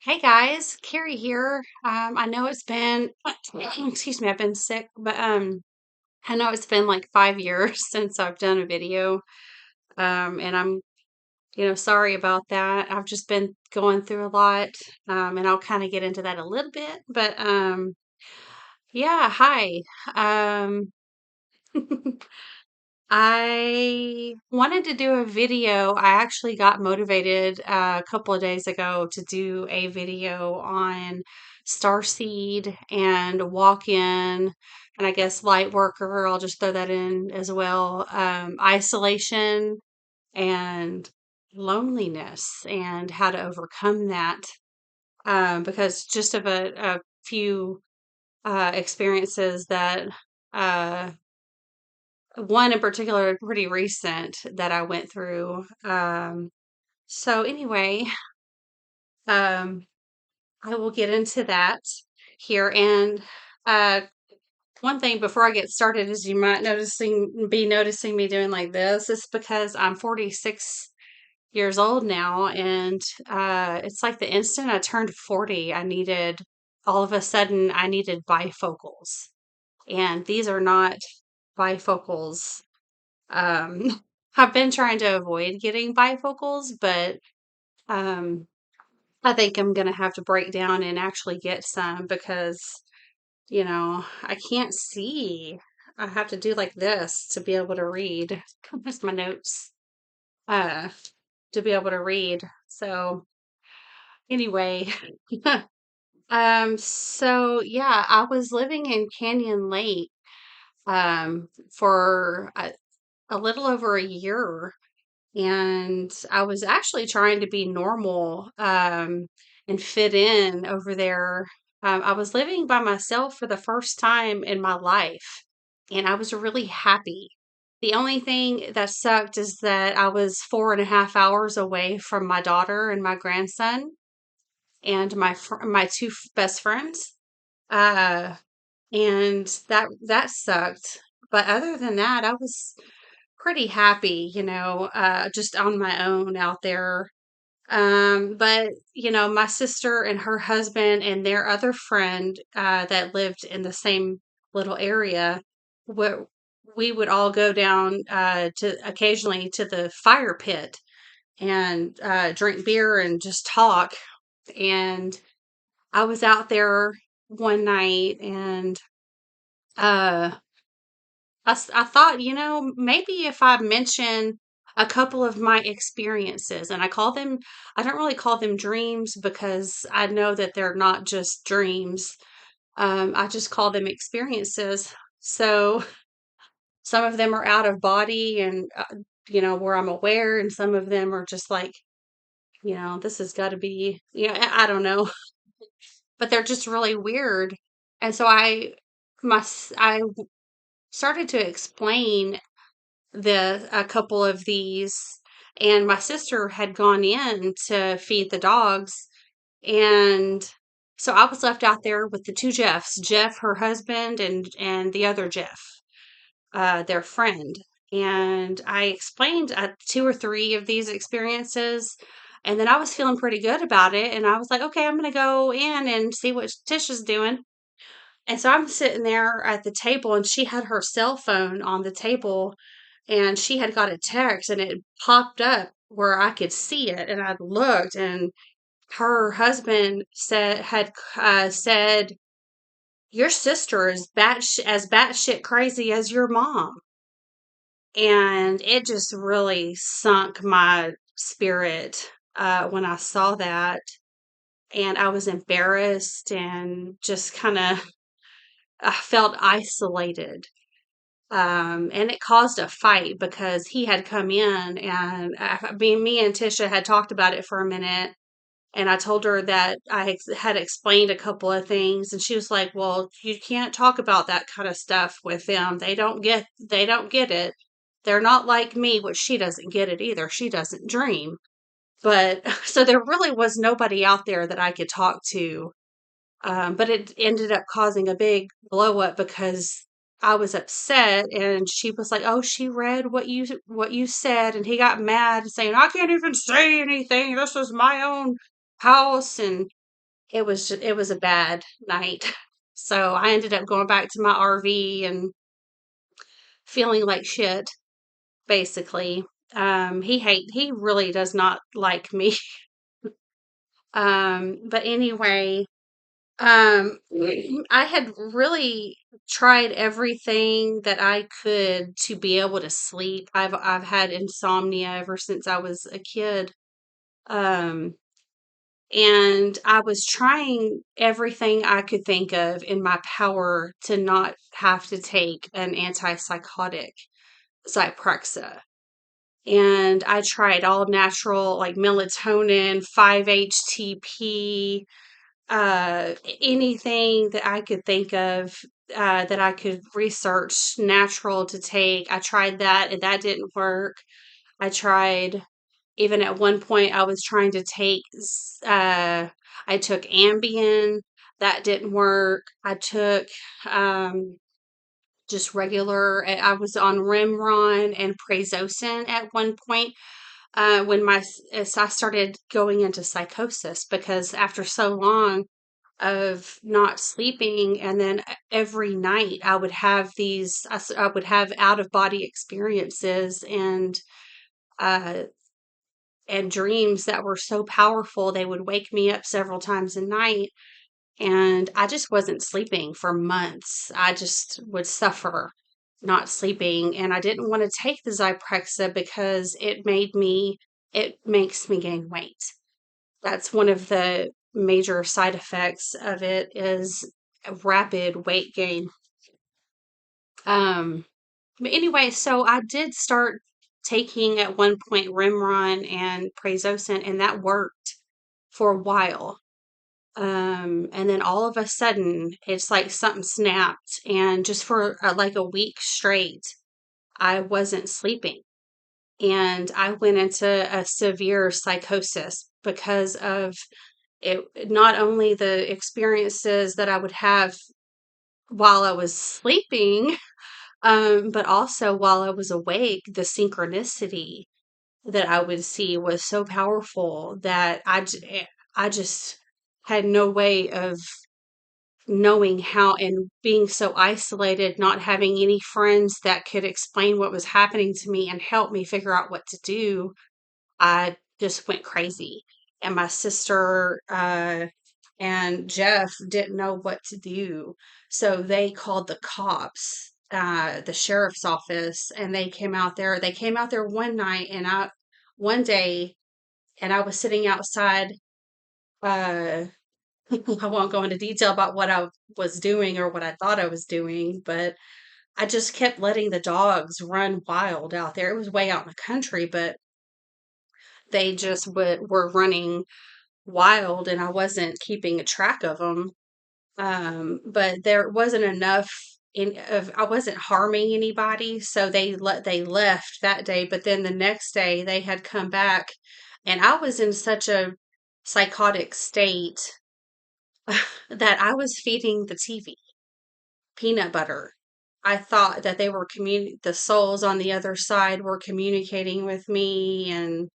Hey guys, Carrie here. I know it's been, excuse me, I've been sick, but I know it's been like 5 years since I've done a video. And I'm, sorry about that. I've just been going through a lot, and I'll kind of get into that a little bit. But yeah, hi. Um, I wanted to do a video. I actually got motivated a couple of days ago to do a video on Starseed and walk-in, and I guess light worker. I'll just throw that in as well. Isolation and loneliness and how to overcome that. Because just of a few experiences that uh, one in particular pretty recent that I went through. So anyway, um, I will get into that here. And uh, one thing before I get started is you might be noticing me doing like this. It's because I'm 46 years old now, and it's like the instant I turned 40, all of a sudden I needed bifocals, and these are not bifocals. I've been trying to avoid getting bifocals, but um, I think I'm gonna have to break down and actually get some because, I can't see. I have to do like this to be able to read. Here's my notes. Uh, to be able to read. So anyway, so yeah, I was living in Canyon Lake for a little over a year. And I was actually trying to be normal, and fit in over there. I was living by myself for the first time in my life, and I was really happy. The only thing that sucked is that I was 4.5 hours away from my daughter and my grandson and my two best friends. Uh, and that sucked. But other than that, I was pretty happy, just on my own out there. But my sister and her husband and their other friend that lived in the same little area, where we would all go down to occasionally to the fire pit and drink beer and just talk. And I was out there one night and uh I thought, maybe if I mention a couple of my experiences, and I don't really call them dreams because I know that they're not just dreams. I just call them experiences. So some of them are out of body and, where I'm aware, and some of them are just like, this has got to be, I don't know, but they're just really weird. And so I started to explain a couple of these, and my sister had gone in to feed the dogs, and so I was left out there with the two Jeffs, Jeff, her husband, and the other Jeff, their friend. And I explained two or three of these experiences, and then I was feeling pretty good about it, and I was like, okay, I'm gonna go in and see what Tisha's doing. And so I'm sitting there at the table, and she had her cell phone on the table, and she had got a text, and it popped up where I could see it. And I looked, and her husband said, "Your sister is as batshit crazy as your mom." And it just really sunk my spirit when I saw that. And I was embarrassed and just kind of I felt isolated. And it caused a fight because he had come in, and me and Tisha had talked about it for a minute. And I told her that had explained a couple of things, and she was like, "Well, you can't talk about that kind of stuff with them. They don't get it. They're not like me," which she doesn't get it either. She doesn't dream. But so there really was nobody out there that I could talk to, but it ended up causing a big blow up because I was upset, and she was like, "Oh, she read what you said," and he got mad saying, "I can't even say anything. This is my own house." And it was a bad night. So I ended up going back to my RV and feeling like shit, basically. He really does not like me. But anyway, I had really tried everything that I could to be able to sleep. I've had insomnia ever since I was a kid. Um, and I was trying everything I could think of in my power to not have to take an antipsychotic, Zyprexa. And I tried all natural, like melatonin, 5-HTP, anything that I could think of that I could research natural to take. I tried that and that didn't work. I tried, even at one point, I was trying to take, I took Ambien, that didn't work. I took just regular, I was on Rimron and Prazosin at one point when as I started going into psychosis because after so long of not sleeping and then every night I would have I would have out of body experiences uh and dreams that were so powerful they would wake me up several times a night and I just wasn't sleeping for months. I just would suffer not sleeping and I didn't want to take the Zyprexa because it makes me gain weight. That's one of the major side effects of it is a rapid weight gain. Um, but anyway, so I did start taking at one point Rimron and Prazosin, and that worked for a while. And then all of a sudden, it's like something snapped, and just for like a week straight, I wasn't sleeping. And I went into a severe psychosis because of it, not only the experiences that I would have while I was sleeping, but also while I was awake, the synchronicity that I would see was so powerful that I just had no way of knowing how, and being so isolated, not having any friends that could explain what was happening to me and help me figure out what to do. I just went crazy. And my sister and Jeff didn't know what to do. So they called the cops, the sheriff's office, and they came out there. They came out there one night one day, and I was sitting outside. Uh, I won't go into detail about what I was doing or what I thought I was doing, but I just kept letting the dogs run wild out there. It was way out in the country, but they just were running wild and I wasn't keeping a track of them. But there wasn't enough I wasn't harming anybody, so they left that day, but then the next day they had come back and I was in such a psychotic state that I was feeding the TV peanut butter. I thought that they were the souls on the other side were communicating with me and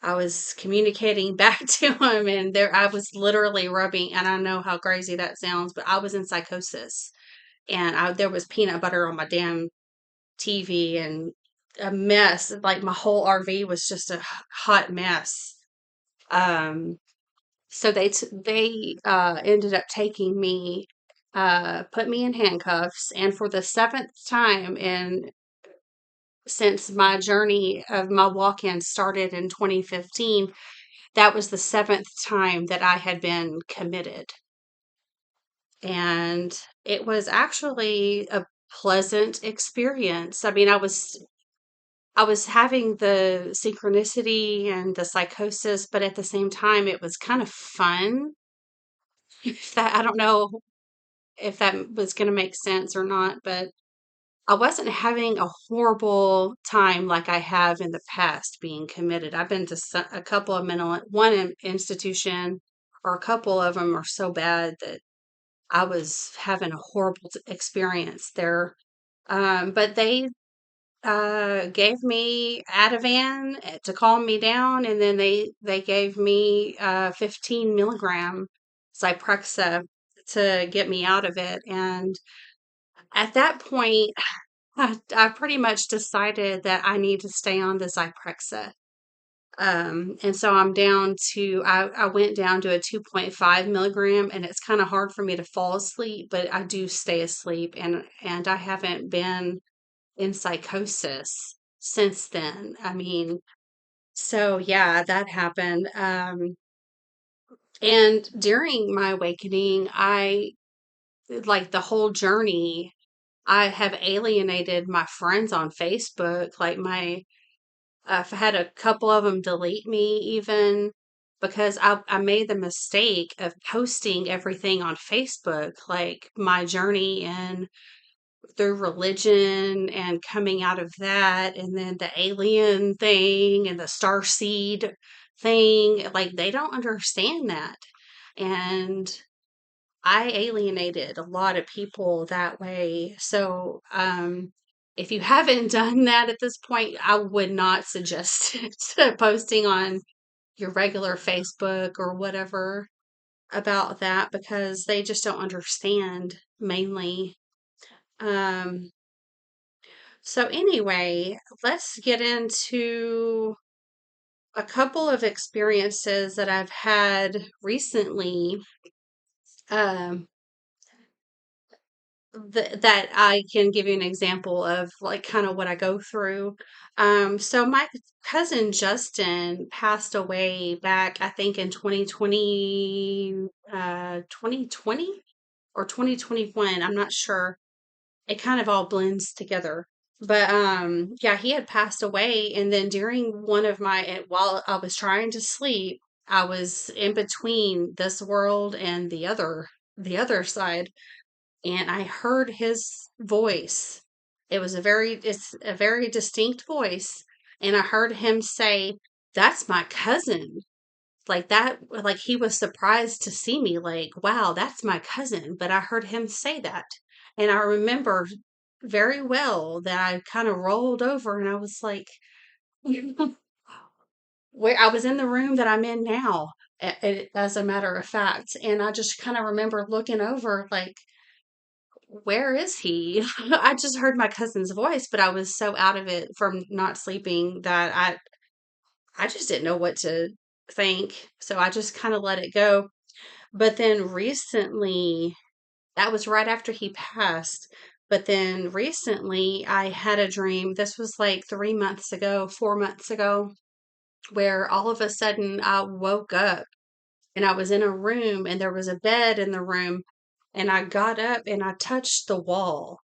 I was communicating back to him and there I was literally rubbing and I know how crazy that sounds, but I was in psychosis and there was peanut butter on my damn TV and a mess. Like my whole RV was just a hot mess. Um, so they ended up taking me, put me in handcuffs, and for the seventh time in since my journey of my walk-in started in 2015, that was the seventh time that I had been committed. And it was actually a pleasant experience. I mean, I was having the synchronicity and the psychosis, but at the same time, it was kind of fun. If that, I don't know if that was going to make sense or not, but I wasn't having a horrible time like I have in the past being committed. I've been to a couple of institution, or a couple of them are so bad that I was having a horrible experience there. But they gave me Ativan to calm me down, and then they gave me 15 milligram. Zyprexa to get me out of it. And at that point, I pretty much decided that I need to stay on the Zyprexa. And so I went down to a 2.5 milligram, and it's kind of hard for me to fall asleep, but I do stay asleep, and I haven't been in psychosis since then. I mean, so yeah, that happened. And during my awakening, like the whole journey, I have alienated my friends on Facebook. Like I've had a couple of them delete me even because I made the mistake of posting everything on Facebook, like my journey in through religion and coming out of that, and then the alien thing and the starseed thing. Like they don't understand that. And I alienated a lot of people that way. So, if you haven't done that at this point, I would not suggest it, posting on your regular Facebook or whatever about that because they just don't understand mainly. Um, so anyway, let's get into a couple of experiences that I've had recently. Um, that I can give you an example of like kind of what I go through. So my cousin Justin passed away back, I think in 2020 or 2021. I'm not sure. It kind of all blends together. But yeah, he had passed away, and then during one of while I was trying to sleep, I was in between this world and the other side, and I heard his voice. It's a very distinct voice. And I heard him say, "That's my cousin." Like that, like he was surprised to see me, like, "Wow, that's my cousin." But I heard him say that. And I remember very well that I kind of rolled over and I was like, where I was in the room that I'm in now, as a matter of fact. And I just kind of remember looking over, like, where is he? I just heard my cousin's voice, but I was so out of it from not sleeping that I just didn't know what to think. So I just kind of let it go. But then recently, that was right after he passed. But then recently, I had a dream. This was like 3 months ago, 4 months ago, where all of a sudden I woke up and I was in a room and there was a bed in the room. And I got up and I touched the wall.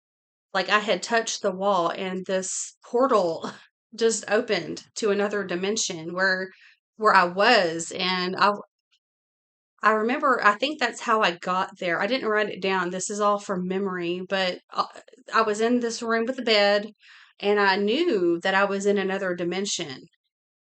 Like I had touched the wall and this portal just opened to another dimension where I was. And I remember, I think that's how I got there. I didn't write it down. This is all from memory, but I was in this room with the bed and I knew that I was in another dimension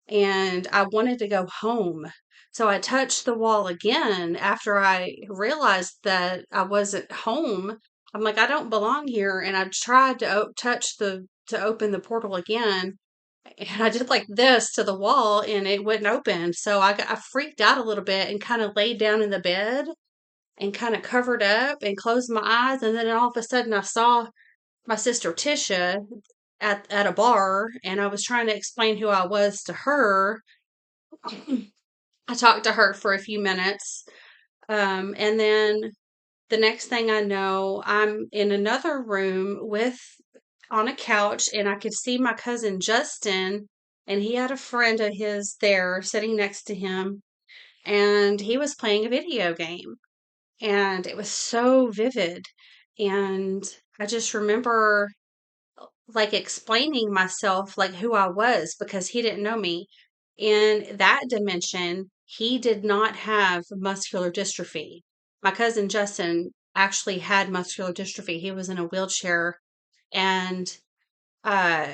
and I wanted to go home. So I touched the wall again after I realized that I wasn't home. I'm like, I don't belong here. And I tried to to open the portal again. And I did like this to the wall and it wouldn't open. So I freaked out a little bit and kind of laid down in the bed and kind of covered up and closed my eyes. And then all of a sudden I saw my sister Tisha at a bar and I was trying to explain who I was to her. I talked to her for a few minutes. And then the next thing I know, I'm in another room on a couch, and I could see my cousin Justin, and he had a friend of his there sitting next to him, and he was playing a video game. And it was so vivid. And I just remember like explaining myself, like who I was, because he didn't know me. In that dimension, he did not have muscular dystrophy. My cousin Justin actually had muscular dystrophy. He was in a wheelchair, and uh,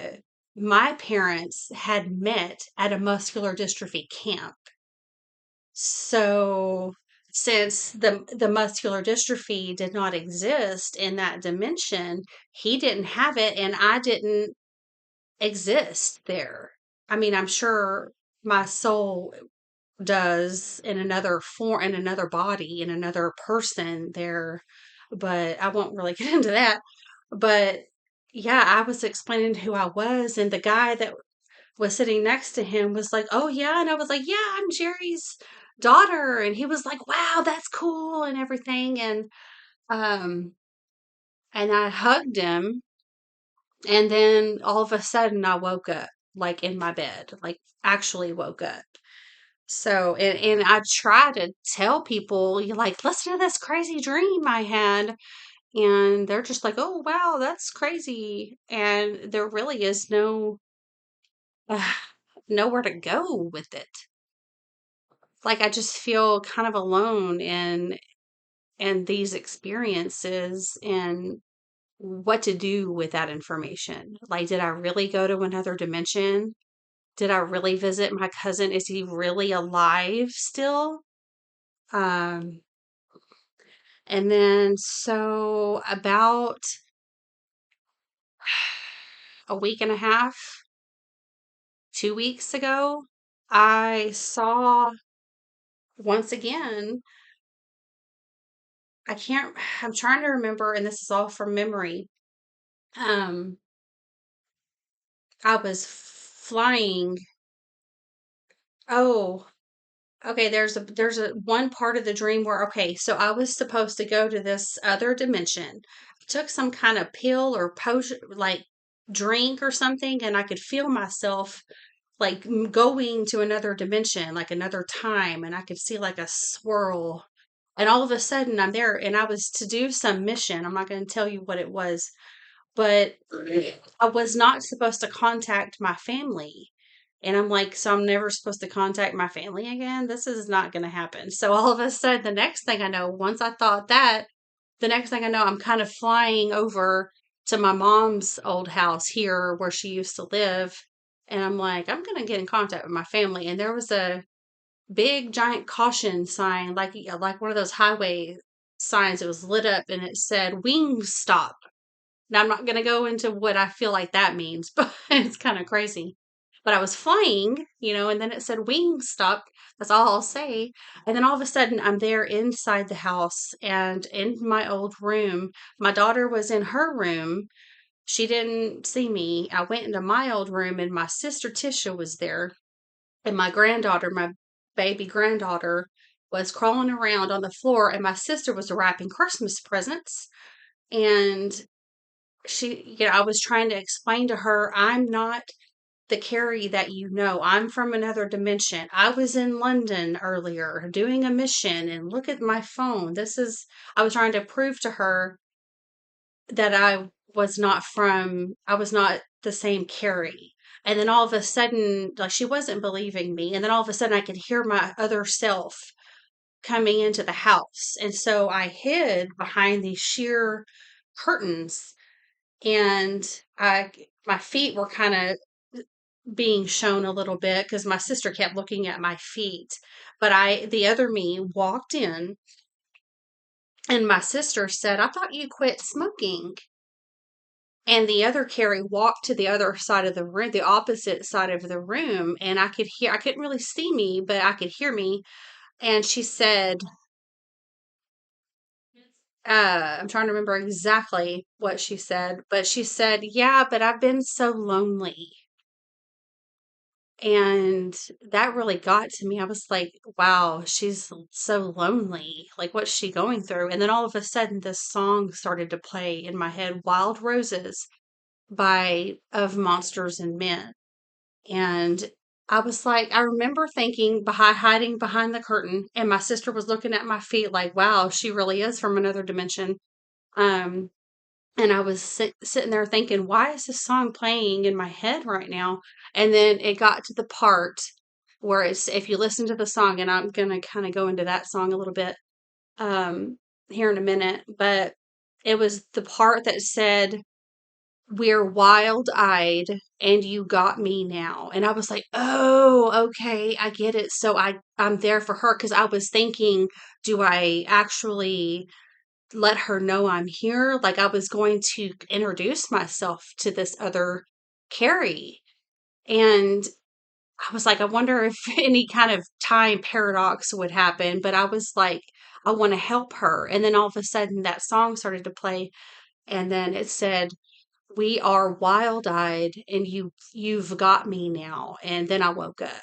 my parents had met at a muscular dystrophy camp. So, since the muscular dystrophy did not exist in that dimension, he didn't have it, and I didn't exist there. I mean, I'm sure my soul does in another form, in another body, in another person there. But I won't really get into that. But yeah, I was explaining who I was, and the guy that was sitting next to him was like, "Oh yeah," and I was like, "Yeah, I'm Jerry's daughter," and he was like, "Wow, that's cool," and everything, um, and I hugged him, and then all of a sudden I woke up, like in my bed, like actually woke up. So, and I try to tell people, you like, listen to this crazy dream I had, and they're just like, "Oh wow, that's crazy," and there really is uh, nowhere to go with it. Like I just feel kind of alone in these experiences and what to do with that information. Like, did I really go to another dimension? Did I really visit my cousin? Is he really alive still? Um, and then so about a week and a half, 2 weeks ago, I saw once again, I can't, I'm trying to remember, and this is all from memory. Um, I was flying. Oh, okay. There's a one part of the dream where, okay, so I was supposed to go to this other dimension. I took some kind of pill or potion, like drink or something, and I could feel myself like going to another dimension, like another time, and I could see like a swirl. And all of a sudden I'm there, and I was to do some mission. I'm not going to tell you what it was, but I was not supposed to contact my family. And I'm like, so I'm never supposed to contact my family again? This is not going to happen. So all of a sudden, the next thing I know, once I thought that, the next thing I know, I'm kind of flying over to my mom's old house here where she used to live. And I'm like, I'm going to get in contact with my family. And there was a big giant caution sign, like one of those highway signs. It was lit up and it said wing stop. Now, I'm not going to go into what I feel like that means, but it's kind of crazy. But I was flying, and then it said wing stop. That's all I'll say. And then all of a sudden, I'm there inside the house and in my old room. My daughter was in her room. She didn't see me. I went into my old room, and my sister Tisha was there. And my granddaughter, my baby granddaughter, was crawling around on the floor, and my sister was wrapping Christmas presents. And I was trying to explain to her, I'm not the Carrie that you know. I'm from another dimension. I was in London earlier doing a mission, and look at my phone. I was trying to prove to her that I was not the same Carrie. And then all of a sudden, like she wasn't believing me. And then all of a sudden, I could hear my other self coming into the house. And so I hid behind these sheer curtains, and my feet were kind of being shown a little bit because my sister kept looking at my feet. But the other me walked in, and my sister said, "I thought you quit smoking." And the other Carrie walked to the other side of the room, the opposite side of the room, and I couldn't really see me, but I could hear me. And she said, I'm trying to remember exactly what she said, but she said, "Yeah, but I've been so lonely." And that really got to me. I was like, wow, she's so lonely. Like, what's she going through? And then all of a sudden, this song started to play in my head, Wild Roses by Of Monsters and Men. And I was like, I remember thinking, hiding behind the curtain, and my sister was looking at my feet like, wow, she really is from another dimension. Um, and I was sitting there thinking, why is this song playing in my head right now? And then it got to the part where if you listen to the song, and I'm going to kind of go into that song a little bit here in a minute, but it was the part that said, "We're wild eyed and you got me now." And I was like, oh, okay, I get it. So I'm there for her because I was thinking, do I actually let her know I'm here? Like I was going to introduce myself to this other Carrie. And I was like, I wonder if any kind of time paradox would happen. But I was like, I want to help her. And then all of a sudden that song started to play. And then it said, we are wild-eyed and you've got me now. And then I woke up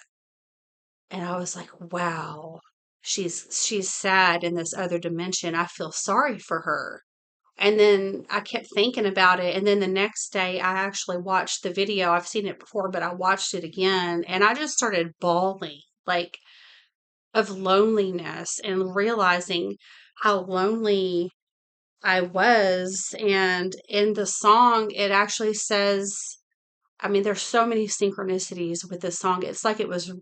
and I was like, wow, she's sad in this other dimension. I feel sorry for her. And then I kept thinking about it. And then the next day, I actually watched the video. I've seen it before, but I watched it again and I just started bawling, like of loneliness and realizing how lonely I was. And in the song, it actually says, I mean, there's so many synchronicities with this song. It's like it was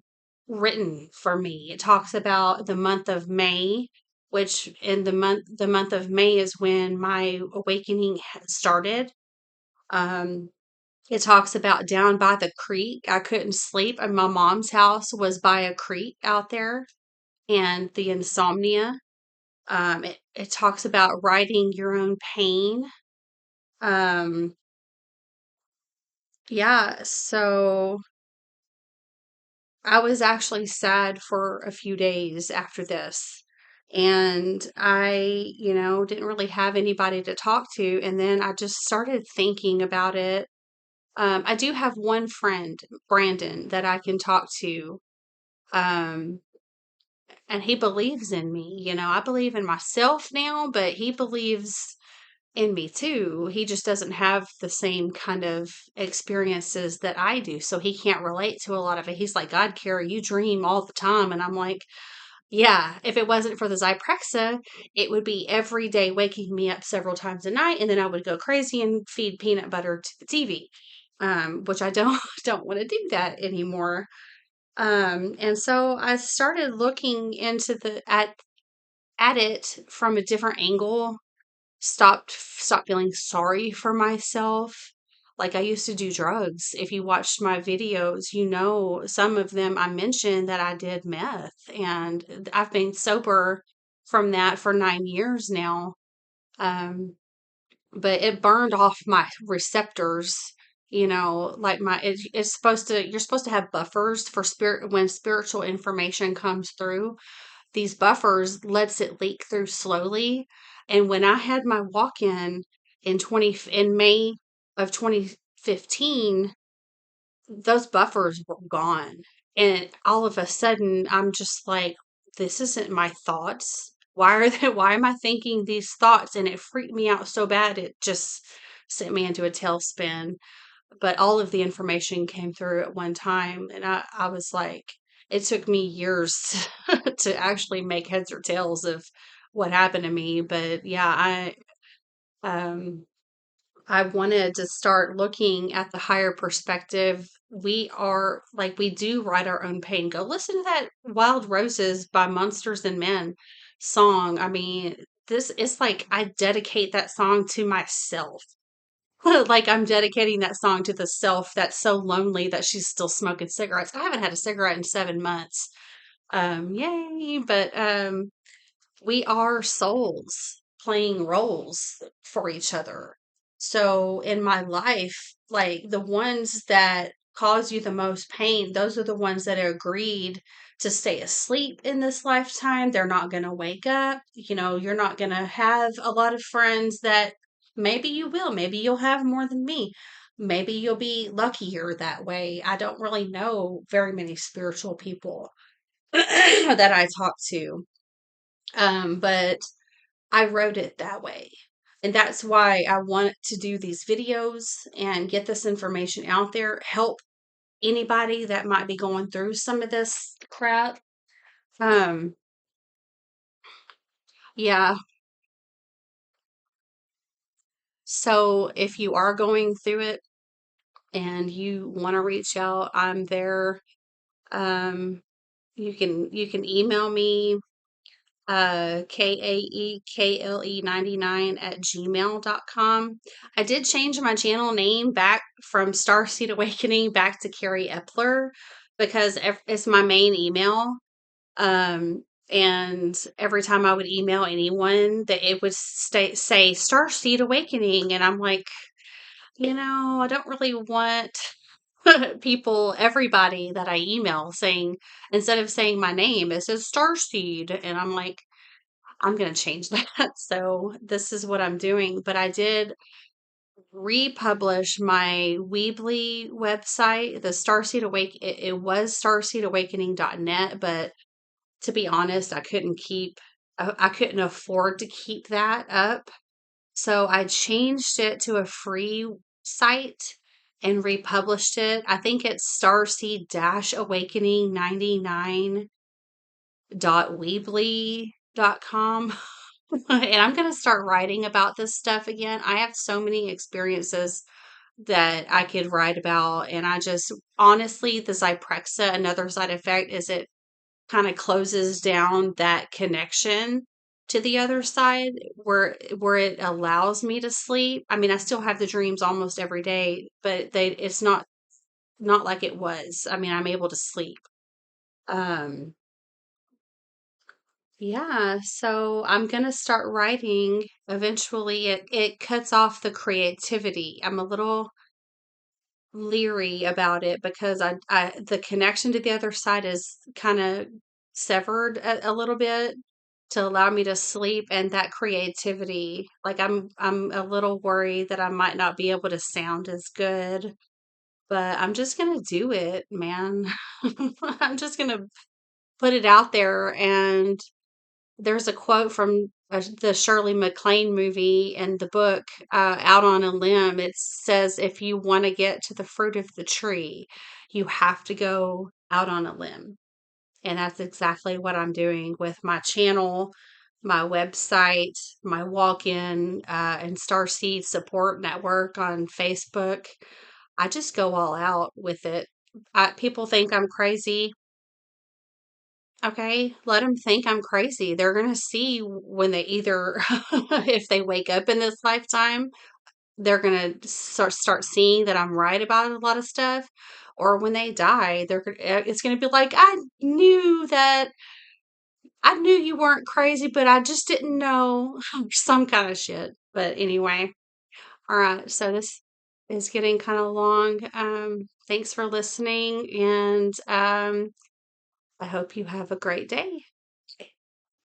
written for me. It talks about the month of May, which in the month of May is when my awakening started. Um, it talks about down by the creek. I couldn't sleep, and my mom's house was by a creek out there, and the insomnia. It talks about writing your own pain. Um, yeah, so I was actually sad for a few days after this. And I, didn't really have anybody to talk to. And then I just started thinking about it. I do have one friend, Brandon, that I can talk to. Um, and he believes in me. I believe in myself now, but he believes in me too. He just doesn't have the same kind of experiences that I do. So he can't relate to a lot of it. He's like, God, Carrie, you dream all the time. And I'm like, yeah, if it wasn't for the Zyprexa, it would be every day waking me up several times a night. And then I would go crazy and feed peanut butter to the TV. Which I don't don't want to do that anymore. And so I started looking into the at it from a different angle, stopped feeling sorry for myself. Like I used to do drugs. If you watched my videos, some of them I mentioned that I did meth, and I've been sober from that for 9 years now. Um, but it burned off my receptors. Like it's supposed to. You're supposed to have buffers for spirit when spiritual information comes through. These buffers lets it leak through slowly. And when I had my walk-in in May of 2015, those buffers were gone. And all of a sudden, I'm just like, this isn't my thoughts. Why are they, why am I thinking these thoughts? And it freaked me out so bad, it just sent me into a tailspin. But all of the information came through at one time. And I was like, it took me years to actually make heads or tails of what happened to me. But yeah, um, I wanted to start looking at the higher perspective. We are like, we do write our own pain. Go listen to that Wild Roses by Monsters and Men song. I mean, this is like, I dedicate that song to myself. Like I'm dedicating that song to the self that's so lonely that she's still smoking cigarettes. I haven't had a cigarette in 7 months. Yay. But we are souls playing roles for each other. So in my life, like the ones that cause you the most pain, those are the ones that are agreed to stay asleep in this lifetime. They're not going to wake up. You're not going to have a lot of friends that maybe you will. Maybe you'll have more than me. Maybe you'll be luckier that way. I don't really know very many spiritual people that I talk to. But I wrote it that way. And that's why I want to do these videos and get this information out there, help anybody that might be going through some of this crap. Um, yeah. So if you are going through it and you want to reach out, I'm there. Um, you can email me kaekle99 at gmail.com. I did change my channel name back from Starseed Awakening back to Carrie Epler because it's my main email. And every time I would email anyone, that it would say Starseed Awakening, and I'm like, I don't really want. people, everybody that I email saying, instead of saying my name, it says Starseed. And I'm like, I'm going to change that. So this is what I'm doing. But I did republish my Weebly website, the Starseed Awake. It was starseedawakening.net, but to be honest, I couldn't afford to keep that up. So I changed it to a free site and republished it. I think it's starseed-awakening 99.weebly.com. And I'm going to start writing about this stuff again. I have so many experiences that I could write about. And I just, honestly, the Zyprexa, another side effect is it kind of closes down that connection to the other side where it allows me to sleep. I mean, I still have the dreams almost every day, but it's not like it was. I mean, I'm able to sleep. Um yeah, so I'm gonna start writing. Eventually it cuts off the creativity. I'm a little leery about it because I the connection to the other side is kind of severed a little bit to allow me to sleep, and that creativity, like I'm a little worried that I might not be able to sound as good, but I'm just gonna do it, man. I'm just gonna put it out there. And there's a quote from the Shirley MacLaine movie and the book, Out on a Limb. It says, if you want to get to the fruit of the tree, you have to go out on a limb. And that's exactly what I'm doing with my channel, my website, my walk in and Starseed support network on Facebook. I just go all out with it. People think I'm crazy. Okay, let them think I'm crazy. They're going to see when they either, if they wake up in this lifetime, they're going to start seeing that I'm right about a lot of stuff. Or when they die, it's going to be like, I knew you weren't crazy, but I just didn't know some kind of shit. But anyway, all right. So this is getting kind of long. Thanks for listening. And I hope you have a great day.